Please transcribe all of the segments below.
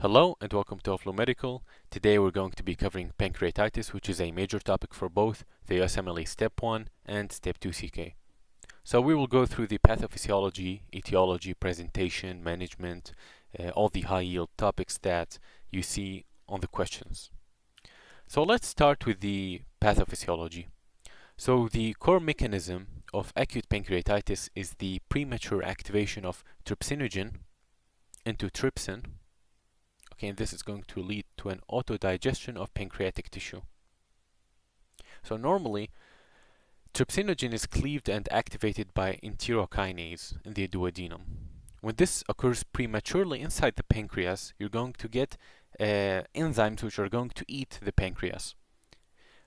Hello and welcome to OffBlueMedical. Today we're going to be covering pancreatitis, which is a major topic for both the USMLE Step 1 and Step 2 CK. So we will go through the pathophysiology, etiology, presentation, management, all the high-yield topics that you see on the questions. So let's start with the pathophysiology. So the core mechanism of acute pancreatitis is the premature activation of trypsinogen into trypsin. Okay, and this is going to lead to an autodigestion of pancreatic tissue. So normally, trypsinogen is cleaved and activated by enterokinase in the duodenum. When this occurs prematurely inside the pancreas, you're going to get enzymes which are going to eat the pancreas.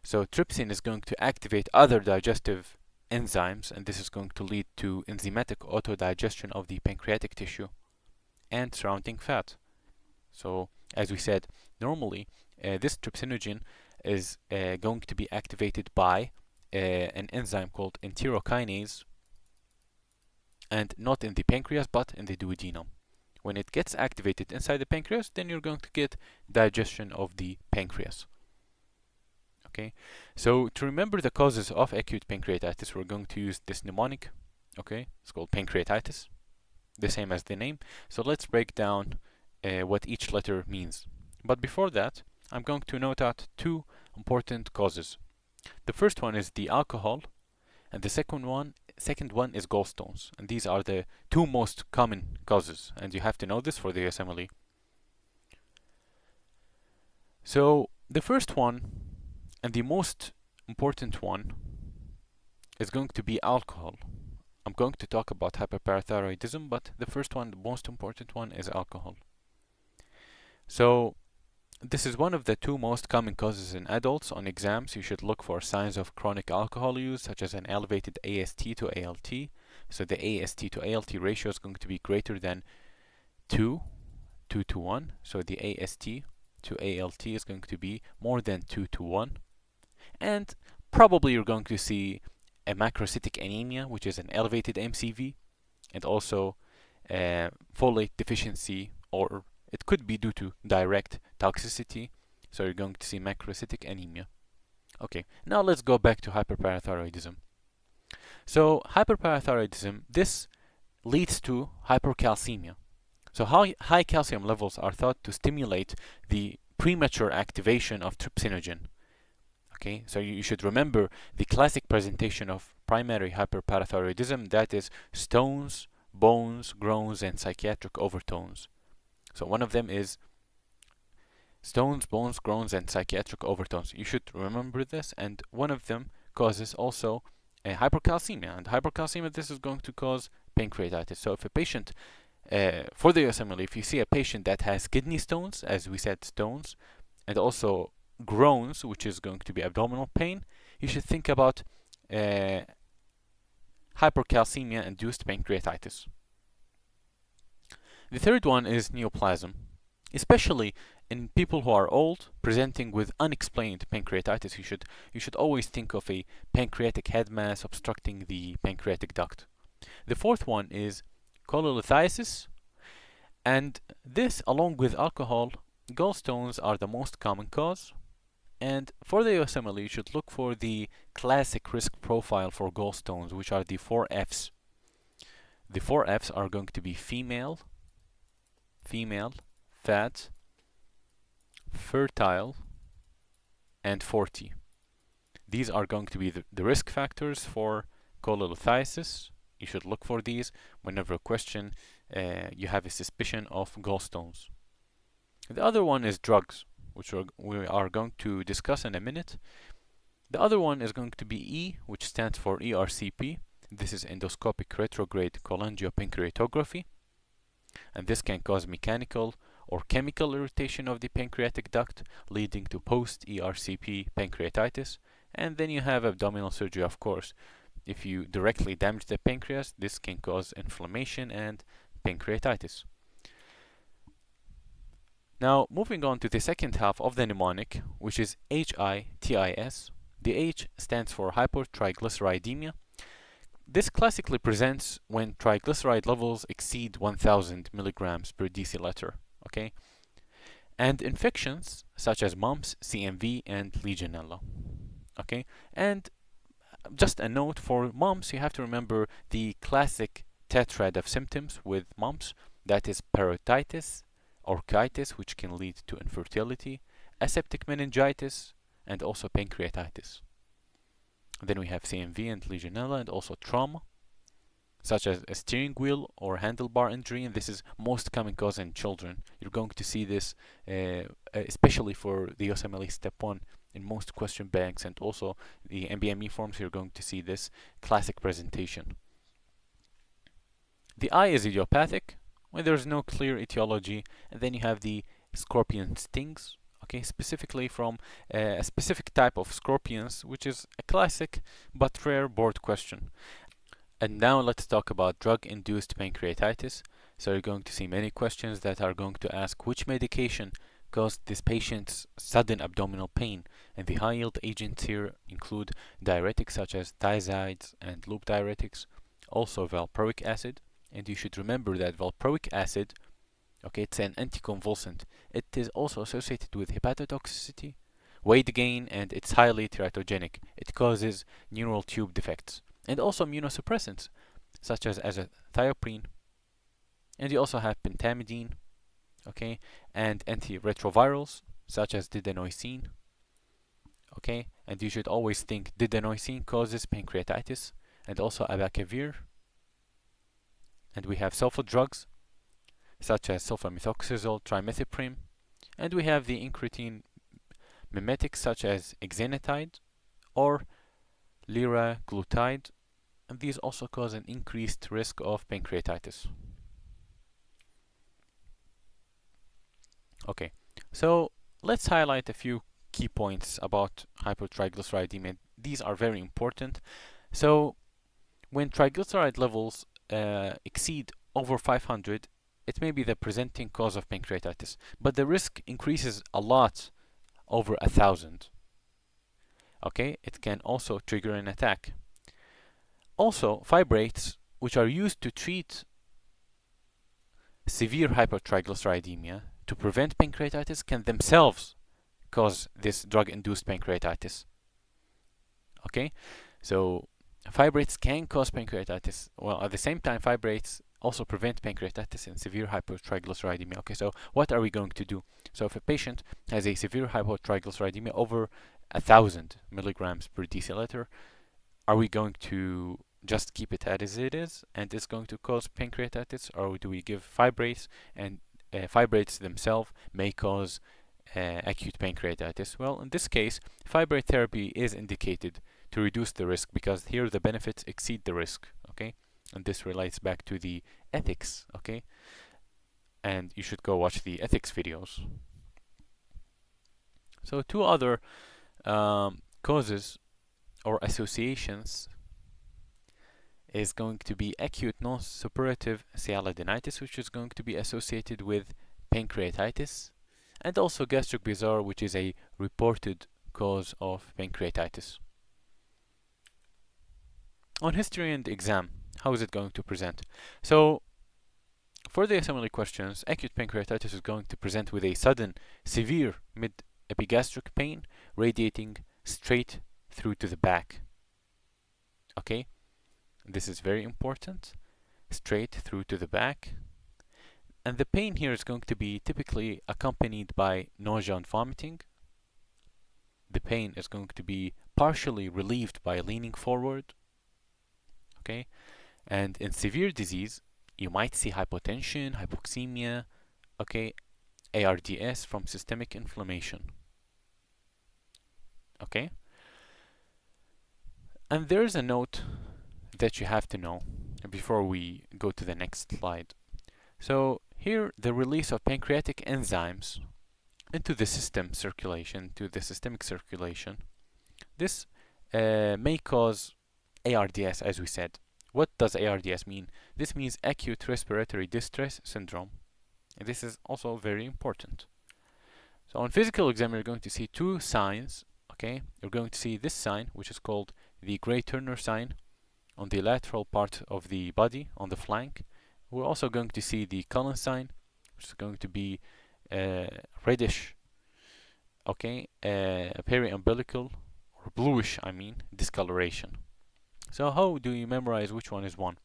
So trypsin is going to activate other digestive enzymes, and this is going to lead to enzymatic autodigestion of the pancreatic tissue and surrounding fat. So, as we said, normally this trypsinogen is going to be activated by an enzyme called enterokinase, and not in the pancreas but in the duodenum. When it gets activated inside the pancreas, then you're going to get digestion of the pancreas. Okay, so to remember the causes of acute pancreatitis, we're going to use this mnemonic. Okay, it's called pancreatitis, the same as the name. So let's break down what each letter means. But before that, I'm going to note out two important causes. The first one is the alcohol, and the second one is gallstones. And these are the two most common causes, and you have to know this for the USMLE. So the first one, and the most important one, is going to be alcohol. I'm going to talk about hyperparathyroidism, but the first one, the most important one, is alcohol. So this is one of the two most common causes in adults. On exams, you should look for signs of chronic alcohol use, such as an elevated AST to ALT. So the AST to ALT ratio is going to be greater than 2 to 1. So the AST to ALT is going to be more than 2 to 1. And probably you're going to see a macrocytic anemia, which is an elevated MCV, and also folate deficiency, or it could be due to direct toxicity, so you're going to see macrocytic anemia. Okay, now let's go back to hyperparathyroidism. So hyperparathyroidism, this leads to hypercalcemia. So high calcium levels are thought to stimulate the premature activation of trypsinogen. Okay, so you should remember the classic presentation of primary hyperparathyroidism, that is stones, bones, groans, and psychiatric overtones. So one of them is stones, bones, groans, and psychiatric overtones. You should remember this, and one of them causes also a hypercalcemia, and hypercalcemia, this is going to cause pancreatitis. So if a patient, for the USMLE, if you see a patient that has kidney stones, as we said, stones, and also groans, which is going to be abdominal pain, you should think about hypercalcemia-induced pancreatitis. The third one is neoplasm, especially in people who are old, presenting with unexplained pancreatitis. You should always think of a pancreatic head mass obstructing the pancreatic duct. The fourth one is cholelithiasis, and this, along with alcohol, gallstones are the most common cause. And for the USMLE, you should look for the classic risk profile for gallstones, which are the 4 Fs. The 4 Fs are going to be female, fat, fertile, and 40. These are going to be the risk factors for cholelithiasis. You should look for these whenever a question you have a suspicion of gallstones. The other one is drugs, which we are going to discuss in a minute. The other one is going to be E, which stands for ERCP. This is endoscopic retrograde cholangiopancreatography, and this can cause mechanical or chemical irritation of the pancreatic duct, leading to post-ERCP pancreatitis. And then you have abdominal surgery, of course. If you directly damage the pancreas, this can cause inflammation and pancreatitis. Now, moving on to the second half of the mnemonic, which is HITIS. The H stands for hypertriglyceridemia. This classically presents when triglyceride levels exceed 1000 milligrams per deciliter. Okay, and infections such as mumps, CMV, and Legionella. Okay, and just a note for mumps, you have to remember the classic tetrad of symptoms with mumps, that is parotitis, orchitis, which can lead to infertility, aseptic meningitis, and also pancreatitis. Then we have CMV and Legionella, and also trauma, such as a steering wheel or handlebar injury, and this is most common cause in children. You're going to see this, especially for the USMLE Step 1 in most question banks, and also the MBME forms, you're going to see this classic presentation. The eye is idiopathic when there's no clear etiology, and then you have the scorpion stings, okay, specifically from a specific type of scorpions, which is a classic but rare board question. And now let's talk about drug-induced pancreatitis. So you're going to see many questions that are going to ask which medication caused this patient's sudden abdominal pain. And the high-yield agents here include diuretics such as thiazides and loop diuretics, also valproic acid. And you should remember that valproic acid, okay, it's an anticonvulsant. It is also associated with hepatotoxicity, weight gain, and it's highly teratogenic. It causes neural tube defects. And also immunosuppressants, such as azathioprine. And you also have pentamidine, okay, and antiretrovirals, such as didenosine, okay. And you should always think didenosine causes pancreatitis, and also abacavir. And we have sulfa drugs, such as sulfamethoxazole, trimethoprim. And we have the incretin mimetics, such as exenatide or liraglutide, and these also cause an increased risk of pancreatitis. Okay, so let's highlight a few key points about hypertriglyceridemia. These are very important. So when triglyceride levels exceed over 500, it may be the presenting cause of pancreatitis, but the risk increases a lot over 1,000. Okay, it can also trigger an attack. Also, fibrates, which are used to treat severe hypertriglyceridemia to prevent pancreatitis, can themselves cause this drug-induced pancreatitis. Okay, so fibrates can cause pancreatitis. Well, at the same time, fibrates also prevent pancreatitis in severe hypertriglyceridemia. Okay, so what are we going to do? So if a patient has a severe hypertriglyceridemia over 1,000 milligrams per deciliter, are we going to just keep it as it is and it's going to cause pancreatitis, or do we give fibrates, and fibrates themselves may cause acute pancreatitis? Well, in this case, fibrate therapy is indicated to reduce the risk, because here the benefits exceed the risk, okay? And this relates back to the ethics, okay? And you should go watch the ethics videos. So two other causes or associations is going to be acute non-suppurative sialadenitis, which is going to be associated with pancreatitis, and also gastric bizarre, which is a reported cause of pancreatitis. On history and exam, how is it going to present? So for the assembly questions, acute pancreatitis is going to present with a sudden severe mid-epigastric pain radiating straight through to the back. Okay, this is very important, straight through to the back. And the pain here is going to be typically accompanied by nausea and vomiting. The pain is going to be partially relieved by leaning forward. Okay, and in severe disease, you might see hypotension, hypoxemia, okay, ARDS from systemic inflammation. Okay, and there's a note that you have to know before we go to the next slide. So here, the release of pancreatic enzymes into the systemic circulation, this may cause ARDS, as we said. What does ARDS mean? This means acute respiratory distress syndrome. And this is also very important. So on physical exam, you're going to see two signs. Okay, you're going to see this sign, which is called the Gray-Turner sign, on the lateral part of the body, on the flank. We're also going to see the Cullen sign, which is going to be reddish, okay, peri-umbilical, or bluish, I mean, discoloration. So how do you memorize which one is one?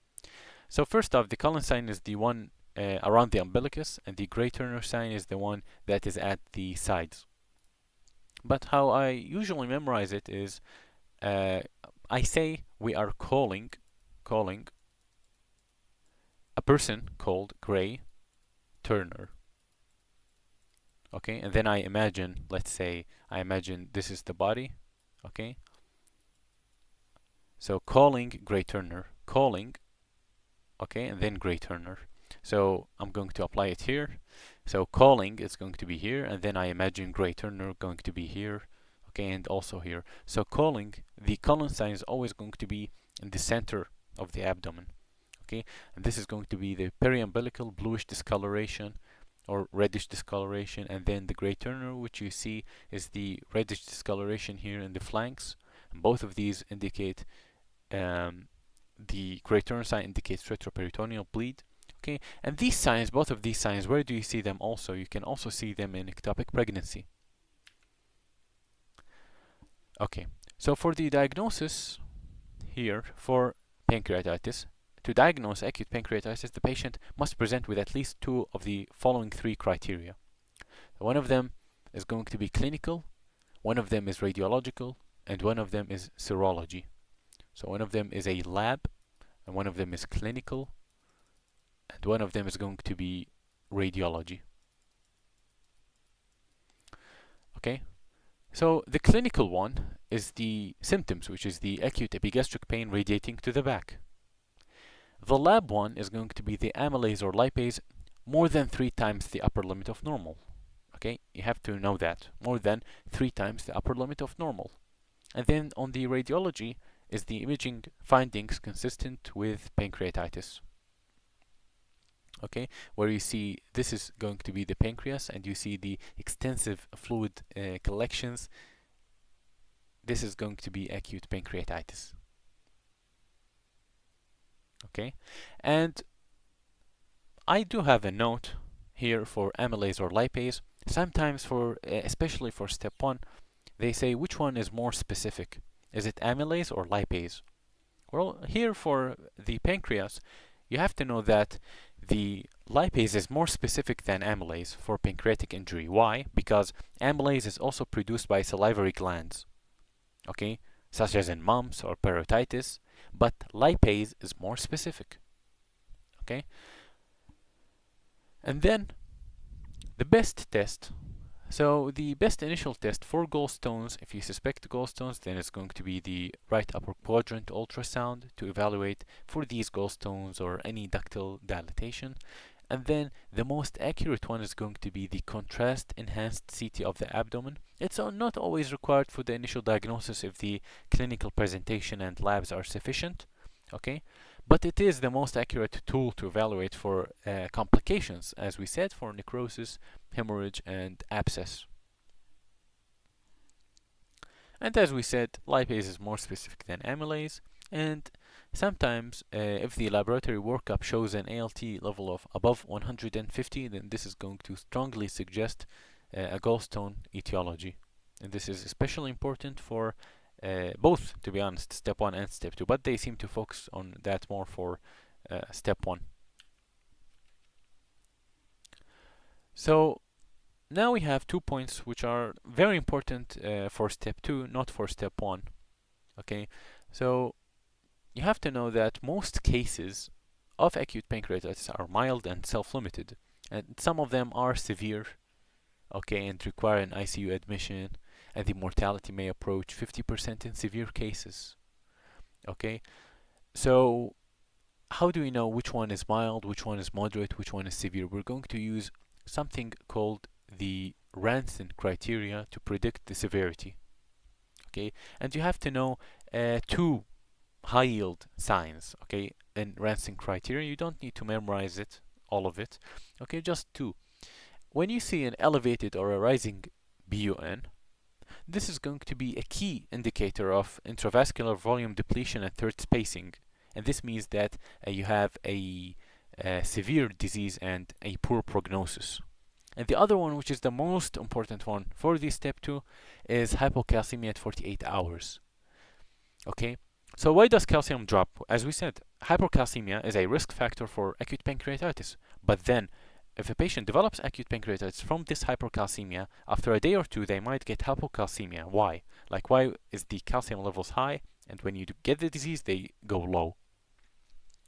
So first off, the colon sign is the one around the umbilicus, and the gray Turner sign is the one that is at the sides. But how I usually memorize it is, I say we are calling a person called Gray Turner. Okay, and then I imagine, let's say, I imagine this is the body. Okay, so calling Gray Turner, calling, okay, and then Gray Turner. So I'm going to apply it here. So calling is going to be here, and then I imagine Gray Turner going to be here, okay, and also here. So calling, the colon sign is always going to be in the center of the abdomen, okay, and this is going to be the peri-umbilical bluish discoloration or reddish discoloration, and then the Gray Turner, which you see is the reddish discoloration here in the flanks. And both of these indicate the Gray Turner sign indicates retroperitoneal bleed. Okay, and these signs, both of these signs, where do you see them also? You can also see them in ectopic pregnancy. Okay, so for the diagnosis here for pancreatitis, to diagnose acute pancreatitis, the patient must present with at least two of the following three criteria. One of them is going to be clinical, one of them is radiological, and one of them is serology. So one of them is a lab, and one of them is clinical, and one of them is going to be radiology. Okay, so the clinical one is the symptoms, which is the acute epigastric pain radiating to the back. The lab one is going to be the amylase or lipase more than 3 times the upper limit of normal. Okay, you have to know that, more than 3 times the upper limit of normal. And then on the radiology is the imaging findings consistent with pancreatitis. Okay, where you see this is going to be the pancreas, and you see the extensive fluid collections. This is going to be acute pancreatitis. Okay, and I do have a note here for amylase or lipase. Sometimes for, especially for step 1, they say which one is more specific. Is it amylase or lipase? Well, here for the pancreas, you have to know that the lipase is more specific than amylase for pancreatic injury. Why? Because amylase is also produced by salivary glands, okay, such as in mumps or parotitis, but lipase is more specific, okay? And then the best test. So the best initial test for gallstones, if you suspect gallstones, then it's going to be the right upper quadrant ultrasound to evaluate for these gallstones or any ductal dilatation. And then the most accurate one is going to be the contrast enhanced CT of the abdomen. It's not always required for the initial diagnosis if the clinical presentation and labs are sufficient, okay? But it is the most accurate tool to evaluate for complications, as we said, for necrosis, hemorrhage, and abscess. And as we said, lipase is more specific than amylase, and sometimes if the laboratory workup shows an ALT level of above 150, then this is going to strongly suggest a gallstone etiology. And this is especially important for both, to be honest, step 1 and step 2, but they seem to focus on that more for step 1. So now we have 2 points which are very important for step 2, not for step 1. Okay, so you have to know that most cases of acute pancreatitis are mild and self-limited, and some of them are severe, okay, and require an ICU admission, and the mortality may approach 50% in severe cases. Okay, so how do we know which one is mild, which one is moderate, which one is severe? We're going to use something called the Ranson criteria to predict the severity. Okay, and you have to know 2 high yield signs, okay, in Ranson criteria. You don't need to memorize it, all of it, okay, just 2. When you see an elevated or a rising BUN, this is going to be a key indicator of intravascular volume depletion and third spacing, and this means that you have a severe disease and a poor prognosis. And the other one, which is the most important one for this step 2, is hypocalcemia at 48 hours. Okay, so why does calcium drop? As we said, hypercalcemia is a risk factor for acute pancreatitis. But then, if a patient develops acute pancreatitis from this hypercalcemia, after a day or two, they might get hypocalcemia. Why? Like, why is the calcium levels high, and when you get the disease, they go low?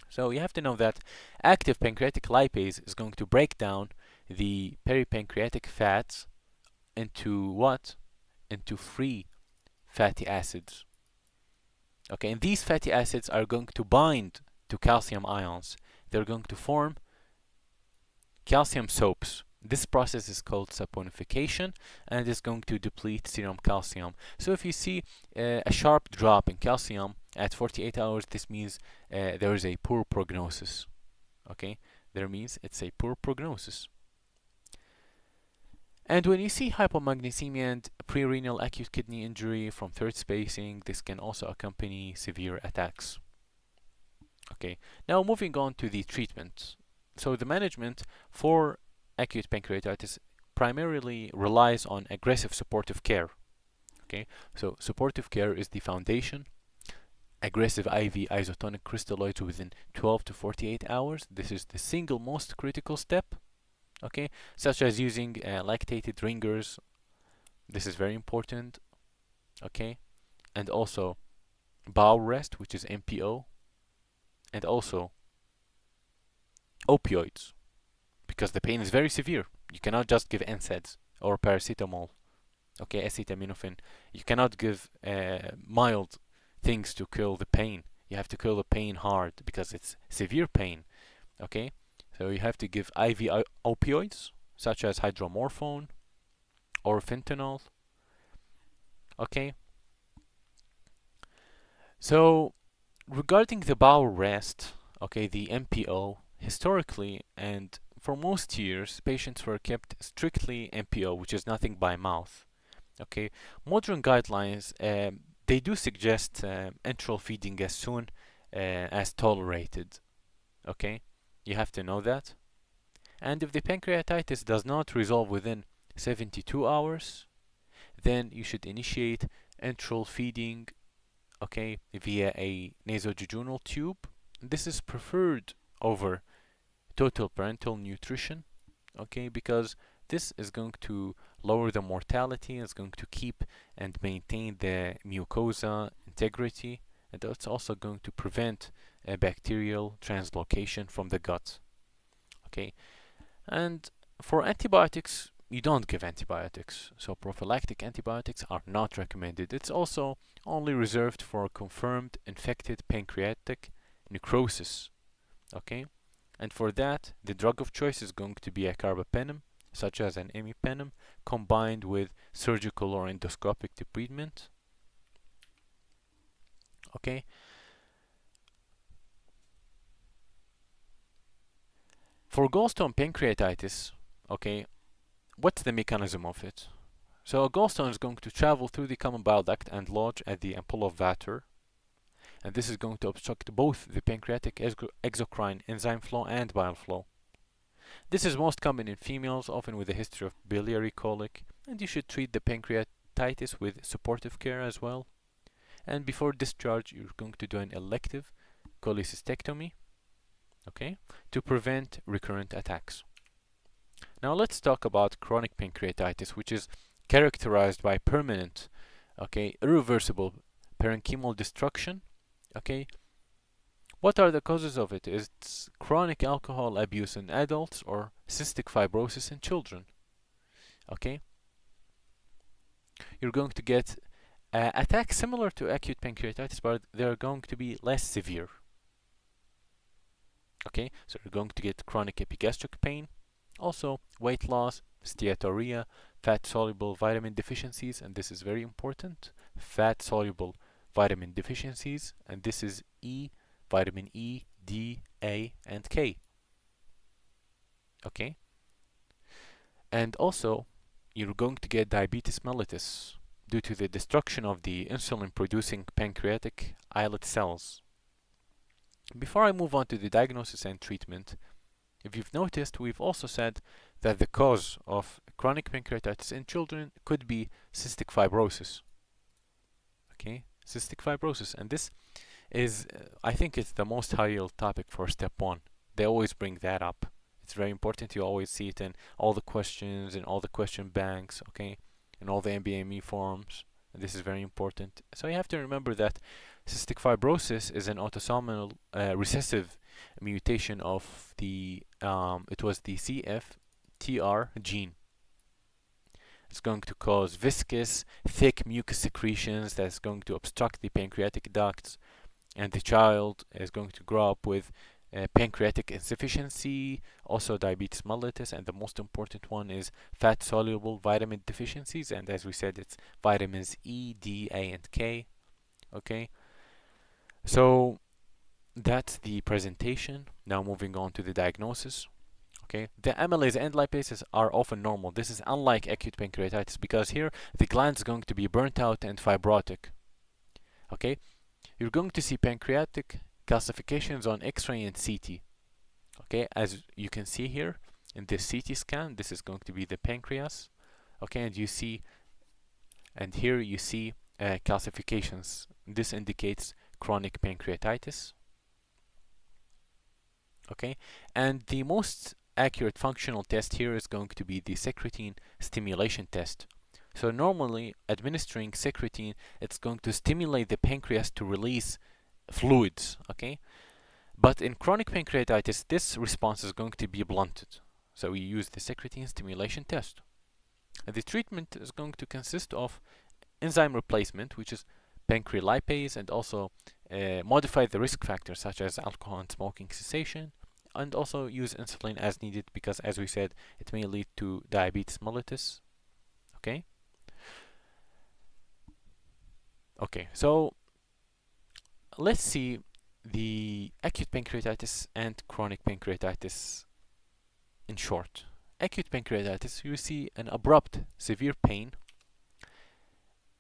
So you have to know that active pancreatic lipase is going to break down the peripancreatic fats into what? Into free fatty acids. Okay, and these fatty acids are going to bind to calcium ions. They're going to form calcium soaps. This process is called saponification, and is going to deplete serum calcium. So if you see a sharp drop in calcium at 48 hours, this means there is a poor prognosis. Okay, that means it's a poor prognosis. And when you see hypomagnesemia and prerenal acute kidney injury from third spacing, this can also accompany severe attacks. Okay, now moving on to the treatment. So the management for acute pancreatitis primarily relies on aggressive supportive care. Okay, so supportive care is the foundation. Aggressive IV isotonic crystalloids within 12 to 48 hours. This is the single most critical step. Okay, such as using lactated ringers. This is very important. Okay, and also bowel rest, which is MPO, and also opioids, because the pain is very severe. You cannot just give NSAIDs or paracetamol, okay, acetaminophen. You cannot give mild things to kill the pain. You have to kill the pain hard because it's severe pain, okay? So you have to give IV opioids such as hydromorphone or fentanyl, okay? So regarding the bowel rest, okay, the MPO, historically and for most years, patients were kept strictly MPO, which is nothing by mouth. Okay, modern guidelines they do suggest enteral feeding as soon as tolerated. Okay, you have to know that. And if the pancreatitis does not resolve within 72 hours, then you should initiate enteral feeding, okay, via a nasojejunal tube. This is preferred over total parenteral nutrition, okay, because this is going to lower the mortality, it's going to keep and maintain the mucosa integrity, and it's also going to prevent bacterial translocation from the gut. Okay, and for antibiotics, you don't give antibiotics, so prophylactic antibiotics are not recommended. It's also only reserved for confirmed infected pancreatic necrosis. Okay, and for that, the drug of choice is going to be a carbapenem, such as an imipenem, combined with surgical or endoscopic debridement. Okay. For gallstone pancreatitis, okay, what's the mechanism of it? So a gallstone is going to travel through the common bile duct and lodge at the ampulla of Vater, and this is going to obstruct both the pancreatic exocrine enzyme flow and bile flow. This is most common in females, often with a history of biliary colic, and you should treat the pancreatitis with supportive care as well. And before discharge, you're going to do an elective cholecystectomy, okay, to prevent recurrent attacks. Now let's talk about chronic pancreatitis, which is characterized by permanent, okay, irreversible parenchymal destruction, okay. What are the causes of it? It's chronic alcohol abuse in adults or cystic fibrosis in children. Okay? You're going to get attacks similar to acute pancreatitis, but they're going to be less severe. Okay? So you're going to get chronic epigastric pain, also weight loss, steatorrhea, fat-soluble vitamin deficiencies, and this is very important. Fat-soluble vitamin deficiencies, and this is vitamin E, D, A, and K. Okay? And also, you're going to get diabetes mellitus due to the destruction of the insulin-producing pancreatic islet cells. Before I move on to the diagnosis and treatment, if you've noticed, we've also said that the cause of chronic pancreatitis in children could be cystic fibrosis. Okay, cystic fibrosis, and this is, I think it's the most high-yield topic for step 1. They always bring that up. It's very important. You always see it in all the questions, in all the question banks, okay, in all the MBME forms. And this is very important. So you have to remember that cystic fibrosis is an autosomal recessive mutation of the, it was the CFTR gene. It's going to cause viscous, thick mucus secretions that's going to obstruct the pancreatic ducts, and the child is going to grow up with pancreatic insufficiency, also diabetes mellitus, and the most important one is fat-soluble vitamin deficiencies, and as we said, it's vitamins E, D, A, and K. Okay, so that's the presentation. Now moving on to the diagnosis. Okay, the amylase and lipases are often normal. This is unlike acute pancreatitis because here the gland is going to be burnt out and fibrotic. Okay, you're going to see pancreatic calcifications on X-ray and CT. Okay, as you can see here in this CT scan, this is going to be the pancreas. Okay, and you see, and here you see calcifications. This indicates chronic pancreatitis. Okay, and the most accurate functional test here is going to be the secretin stimulation test. So normally administering secretin, it's going to stimulate the pancreas to release fluids, okay? But in chronic pancreatitis, this response is going to be blunted. So we use the secretin stimulation test. And the treatment is going to consist of enzyme replacement, which is pancrealipase, and also modify the risk factors such as alcohol and smoking cessation, and also use insulin as needed because, as we said, it may lead to diabetes mellitus. Okay? Okay, so let's see the acute pancreatitis and chronic pancreatitis in short. Acute pancreatitis, you see an abrupt, severe pain,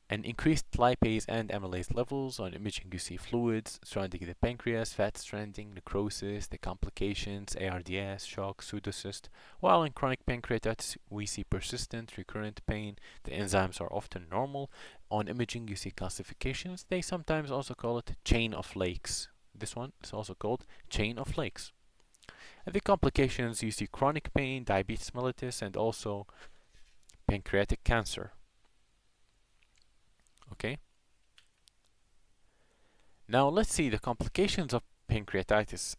an increased lipase and amylase levels. On imaging, you see fluids surrounding the pancreas, fat stranding, necrosis, the complications, ARDS, shock, pseudocyst. While in chronic pancreatitis, we see persistent, recurrent pain. The enzymes are often normal. On imaging, you see calcifications. They sometimes also call it chain of lakes. This one is also called chain of lakes. And the complications, you see chronic pain, diabetes mellitus, and also pancreatic cancer. Okay. Now let's see the complications of pancreatitis.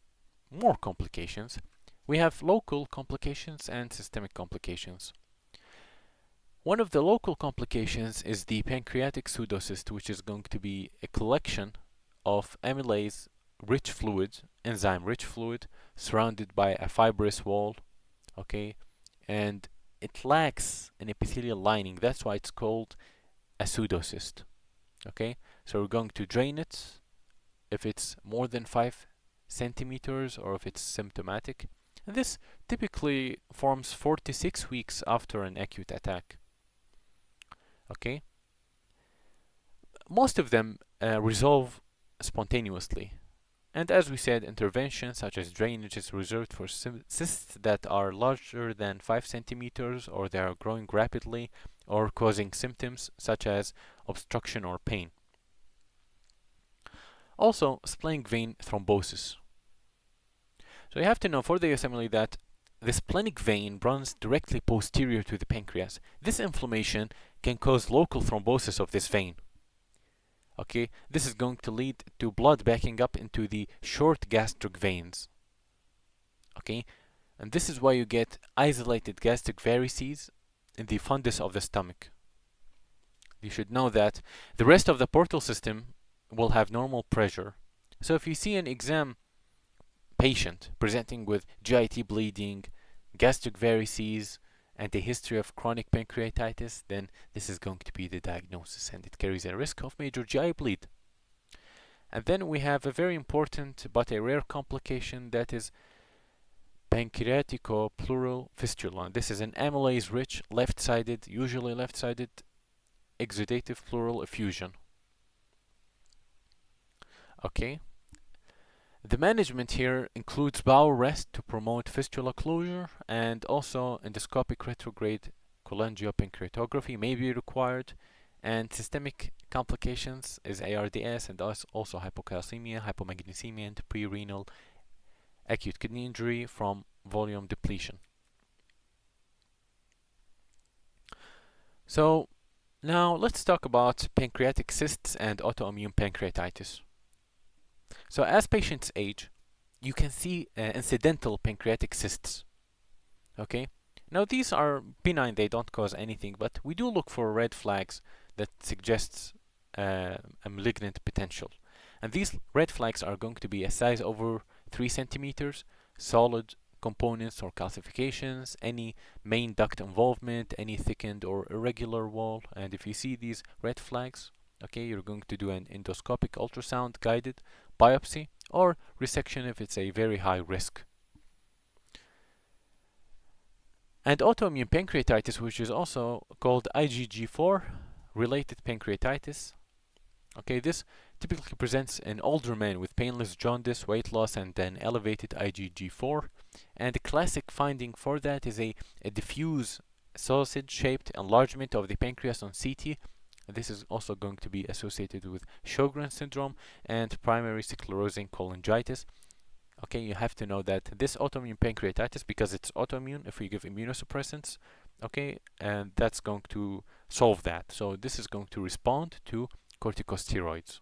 More complications. We have local complications and systemic complications. One of the local complications is the pancreatic pseudocyst, which is going to be a collection of amylase-rich fluid, enzyme-rich fluid, surrounded by a fibrous wall, okay, and it lacks an epithelial lining. That's why it's called a pseudocyst. Okay, so we're going to drain it if it's more than 5 centimeters or if it's symptomatic. And this typically forms 4 to 6 weeks after an acute attack. Okay, most of them resolve spontaneously. And as we said, interventions such as drainage is reserved for cysts that are larger than 5 centimeters or they are growing rapidly or causing symptoms such as obstruction or pain. Also, splenic vein thrombosis. So you have to know for the USMLE that the splenic vein runs directly posterior to the pancreas. This inflammation can cause local thrombosis of this vein. Okay, this is going to lead to blood backing up into the short gastric veins. Okay, and this is why you get isolated gastric varices in the fundus of the stomach. You should know that the rest of the portal system will have normal pressure. So if you see an exam patient presenting with GIT bleeding, gastric varices, and a history of chronic pancreatitis, then this is going to be the diagnosis and it carries a risk of major GI bleed. And then we have a very important but a rare complication, that is pancreatico-pleural fistula. This is an amylase-rich, left-sided, usually left-sided, exudative pleural effusion. Okay. The management here includes bowel rest to promote fistula closure, and also endoscopic retrograde cholangiopancreatography may be required, and systemic complications is ARDS and also hypocalcemia, hypomagnesemia, and pre-renal acute kidney injury from volume depletion. So now let's talk about pancreatic cysts and autoimmune pancreatitis. So as patients age, you can see incidental pancreatic cysts. Okay. Now these are benign; they don't cause anything, but we do look for red flags that suggests a malignant potential. And these red flags are going to be a size over 3 centimeters, solid components or calcifications, any main duct involvement, any thickened or irregular wall. And if you see these red flags, okay, you're going to do an endoscopic ultrasound guided biopsy or resection if it's a very high risk. And autoimmune pancreatitis, which is also called IgG4 related pancreatitis. Okay, this typically presents in older men with painless jaundice, weight loss, and then elevated IgG4. And the classic finding for that is a diffuse sausage-shaped enlargement of the pancreas on CT. This is also going to be associated with Sjogren's syndrome and primary sclerosing cholangitis. Okay, you have to know that this autoimmune pancreatitis, because it's autoimmune, if we give immunosuppressants, okay, and that's going to solve that. So this is going to respond to corticosteroids.